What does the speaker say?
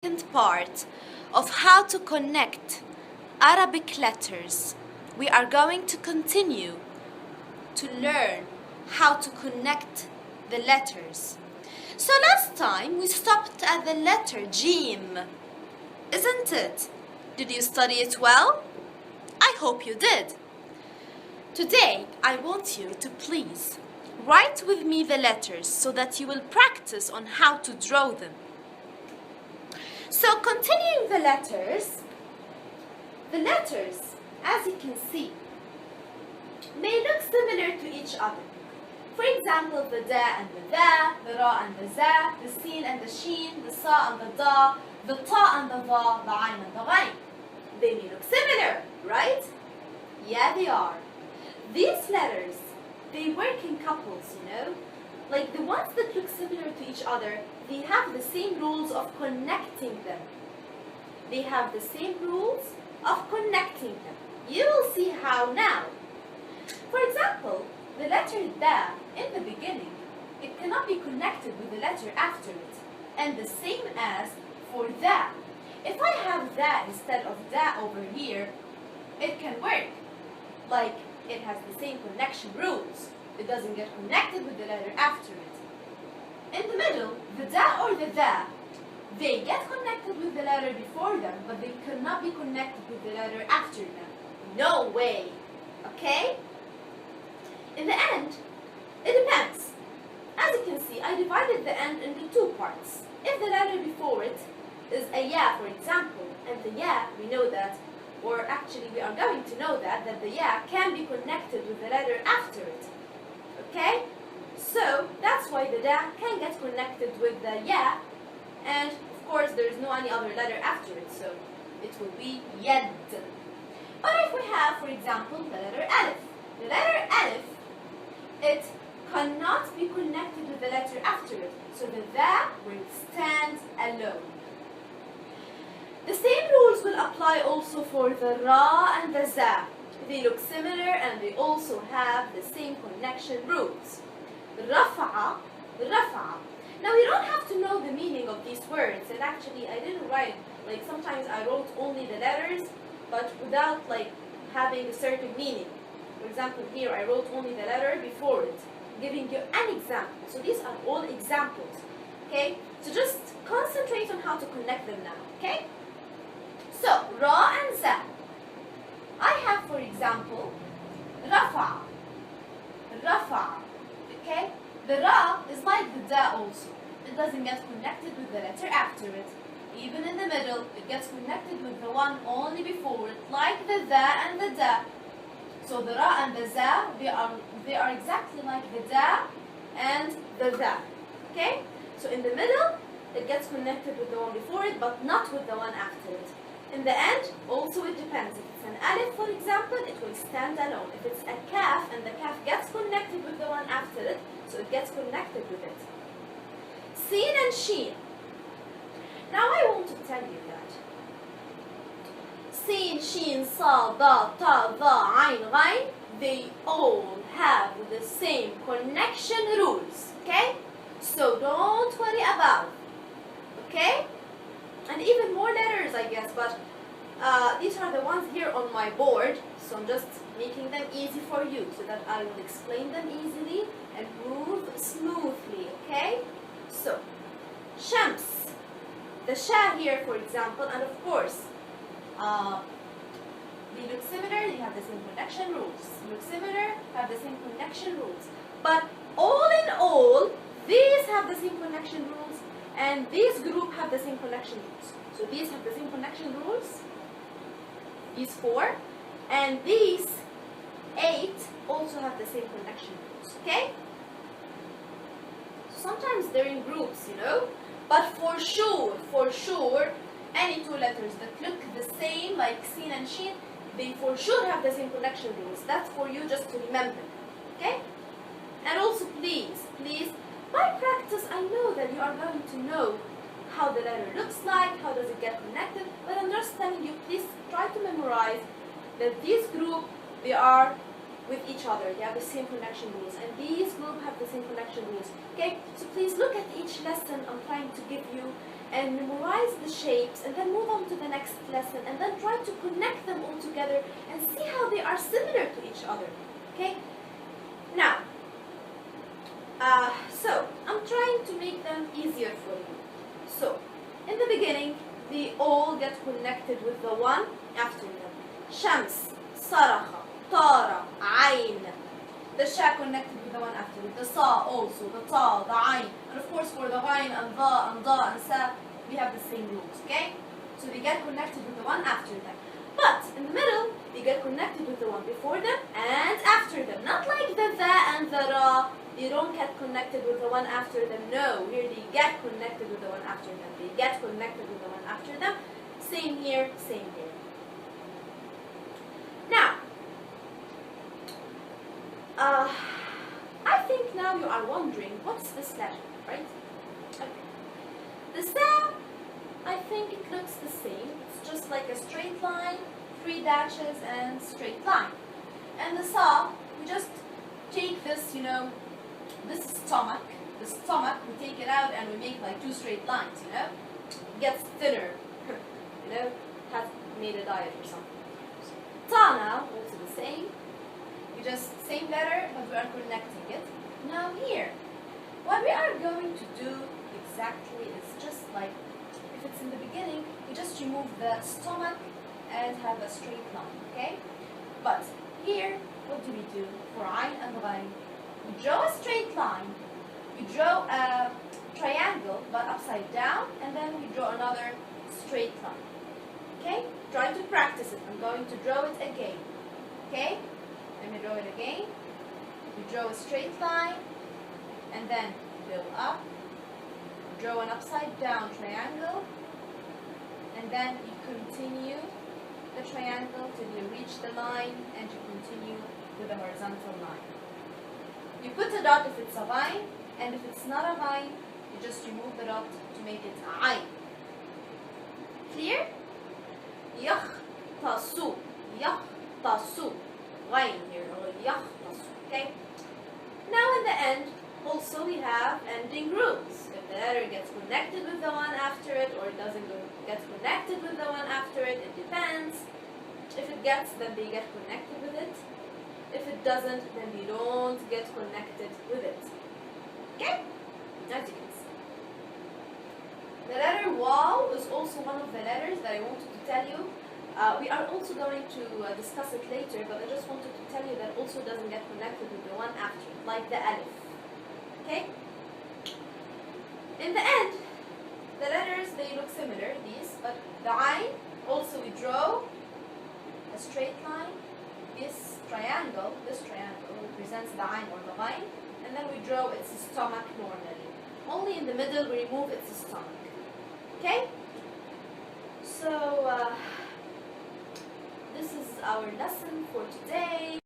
second part of how to connect Arabic letters. We are going to continue to learn how to connect the letters. So last time we stopped at the letter Jim, isn't it? Did you study it well? I hope you did. Today I want you to please write with me the letters so that you will practice on how to draw them. So continuing the letters, as you can see, may look similar to each other. For example, the da and the ra and the za, the sin and the sheen, the sa and the da, the ta and the va, the ayn and the ghayn. They may look similar, right? Yeah, they are. These letters, they work in couples, you know? Like the ones that look similar to each other, they have the same rules of connecting them. They have the same rules of connecting them. You will see how now. For example, the letter da in the beginning, it cannot be connected with the letter after it. And the same as for da. If I have da instead of da over here, it can work. Like it has the same connection rules. It doesn't get connected with the letter after it. In the middle, the da or the da, they get connected with the letter before them, but they cannot be connected with the letter after them. No way. Okay? In the end, it depends. As you can see, I divided the end into two parts. If the letter before it is a ya, for example, and the ya, we know that, or actually we are going to know that the ya can be connected with the letter after it. Okay? So that's why the da can get connected with the ya, and of course there is no any other letter after it, so it will be yad. But if we have, for example, the letter alif, the letter alif, it cannot be connected with the letter after it, so the da will stand alone. The same rules will apply also for the ra and the za. They look similar and they also have the same connection rules. Rafa'a, rafa'a. Now you don't have to know the meaning of these words, and actually I didn't write, like sometimes I wrote only the letters, but without like having a certain meaning. For example, here I wrote only the letter before it, giving you an example. So these are all examples, okay? So just concentrate on how to connect them now, okay? So, ra and za. I have, for example, rafa, rafa, okay? The ra is like the da also. It doesn't get connected with the letter after it. Even in the middle, it gets connected with the one only before it, like the da and the da. So the ra and the za, they are exactly like the da and the da, okay? So in the middle, it gets connected with the one before it, but not with the one after it. In the end, also it depends. If it's an alif, for example, it will stand alone. If it's a kaf, and the kaf gets connected with the one after it, so it gets connected with it. Sin and sheen. Now I want to tell you that sin, sheen, sa, da, ta, dha, ayn, ghayn, they all have the same connection rules, okay? So don't worry about it, okay? And even more letters, I guess, but these are the ones here on my board, so I'm just making them easy for you so that I will explain them easily and move smoothly, okay? So, shams, the sha here, for example, and of course, they look similar, they have the same connection rules. They look similar, have the same connection rules. But all in all, these have the same connection rules, and this group have the same connection rules. So these have the same connection rules, these 4, and these 8 also have the same connection rules, okay? Sometimes they're in groups, you know, but for sure, any 2 letters that look the same, like sin and sheen, they for sure have the same connection rules. That's for you just to remember, okay? And also please, by practice, I know that you are going to know how the letter looks like, how does it get connected, but I'm just telling you, please try to memorize that this group, they are with each other, they have the same connection rules, and these group have the same connection rules, okay? So please look at each lesson I'm trying to give you and memorize the shapes and then move on to the next lesson and then try to connect them all together and see how they are similar to each other. Okay? Now, so I'm trying to make them easier for you. So, in the beginning, they all get connected with the one after them. Shams, Saraha, Tara, Ain. The Sha connected with the one after it. The Sa also, the Ta, the Ain. And of course for the Ghain and Dha and Da and Sa, we have the same rules, okay? So they get connected with the one after them. But in the middle, they get connected with the one before them and after them. Not like the Tha and the Ra. They don't get connected with the one after them. No, here they get connected with the one after them. They get connected with the one after them. Same here, same here. Now, I think now you are wondering, what's this letter, right? Okay. The Sa, I think it looks the same. It's just like a straight line, 3 dashes and straight line. And the Sa, we just take this, this stomach, we take it out and we make like 2 straight lines, It gets thinner, has made a diet or something. Ta now, also the same. We just, same letter, but we are connecting it. Now here, what we are going to do exactly is just like, if it's in the beginning, we just remove the stomach and have a straight line, okay? But here, what do we do for Ain and Ghain? We draw a straight line, we draw a triangle but upside down, and then we draw another straight line. Okay? Try to practice it. I'm going to draw it again. Okay? Let me draw it again. We draw a straight line, and then go up, draw an upside down triangle, and then you continue the triangle till you reach the line, and you continue with the horizontal line. You put a dot if it's a Ghain, and if it's not a Ghain, you just remove the dot to make it Ain. Clear? Yakhtasu. Yakhtasu. Ghain here, or yakhtasu. Okay? Now in the end, also we have ending rules. If the letter gets connected with the one after it, or it doesn't get connected with the one after it, it depends. If it gets, then they get connected with it. If it doesn't, then they don't get connected with it. Okay? As you can see. The letter Waw is also one of the letters that I wanted to tell you. We are also going to discuss it later, but I just wanted to tell you that also doesn't get connected with the one after it, like the Alif. Okay? In the end, the letters, they look similar, these, but the Ain, also we draw a straight line. This triangle represents the Ain or the Ghain, and then we draw its stomach normally. Only in the middle we remove its stomach. Okay? So, this is our lesson for today.